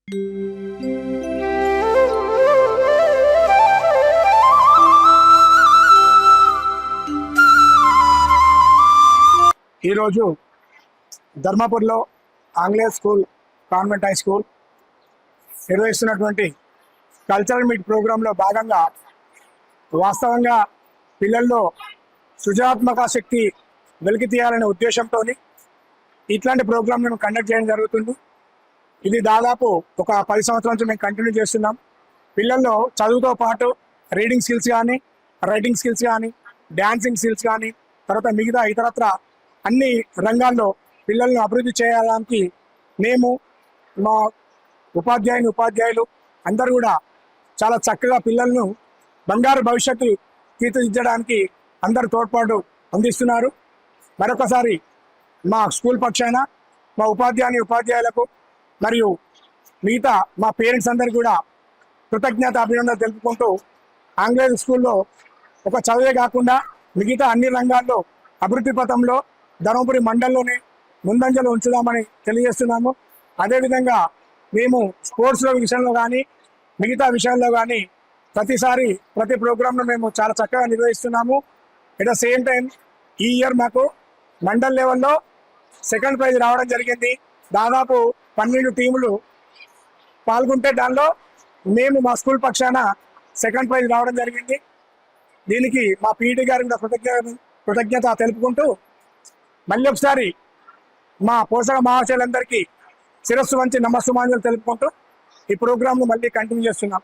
ఈరోజు ధర్మపురిలో ఆంగ్లేయ school, convent high school నిర్వహిస్తున్నటువంటి cultural meet ప్రోగ్రాంలో భాగంగా వాస్తవంగా పిల్లల్లో సృజనాత్మక శక్తి వెలికి తీయాలనే ఉద్దేశంతో ఇట్లాంటి ప్రోగ్రామ్ మేము కండక్ట్ చేయడం జరుగుతుంది. ఇది దాదాపు ఒక 10 సంవత్సరాల నుంచి మేము కంటిన్యూ చేస్తున్నాం. పిల్లల్లో చదువుతో పాటు రీడింగ్ స్కిల్స్ కానీ, రైటింగ్ స్కిల్స్ కానీ, డ్యాన్సింగ్ స్కిల్స్ కానీ, తర్వాత మిగతా ఇతరత్ర అన్ని రంగాల్లో పిల్లలను అభివృద్ధి చేయడానికి మేము మా ఉపాధ్యాయులు అందరూ కూడా చాలా చక్కగా పిల్లలను బంగారు భవిష్యత్తు తీర్చిదిద్దడానికి అందరూ తోడ్పాటు అందిస్తున్నారు. మరొకసారి మా స్కూల్ పక్షాన మా ఉపాధ్యాయులకు మరియు మిగతా మా పేరెంట్స్ అందరికీ కూడా కృతజ్ఞత అభినందనలు తెలుపుకుంటూ ఆంగ్లేయ స్కూల్లో ఒక చదువే కాకుండా మిగతా అన్ని రంగాల్లో అభివృద్ధి పథంలో ధర్మపురి మండలంలోనే ముందంజలో ఉంచుదామని తెలియజేస్తున్నాము. అదేవిధంగా మేము స్పోర్ట్స్లో విషయంలో కానీ మిగతా విషయాల్లో కానీ ప్రతి ప్రోగ్రాంను మేము చాలా చక్కగా నిర్వహిస్తున్నాము. ఎట్ ద సేమ్ టైం ఈ ఇయర్ మాకు మండల్ లెవెల్లో సెకండ్ ప్రైజ్ రావడం జరిగింది. దాదాపు 12 టీములు పాల్గొంటే దానిలో మేము మా స్కూల్ పక్షాన సెకండ్ ప్రైజ్ రావడం జరిగింది. దీనికి మా పీఈటీ గారికి కృతజ్ఞత తెలుపుకుంటూ మళ్ళీ ఒకసారి మా పోషక మహాశయులందరికీ శిరస్సు వంచి నమస్సుమాంజలు తెలుపుకుంటూ ఈ ప్రోగ్రాంను మళ్ళీ కంటిన్యూ చేస్తున్నాం.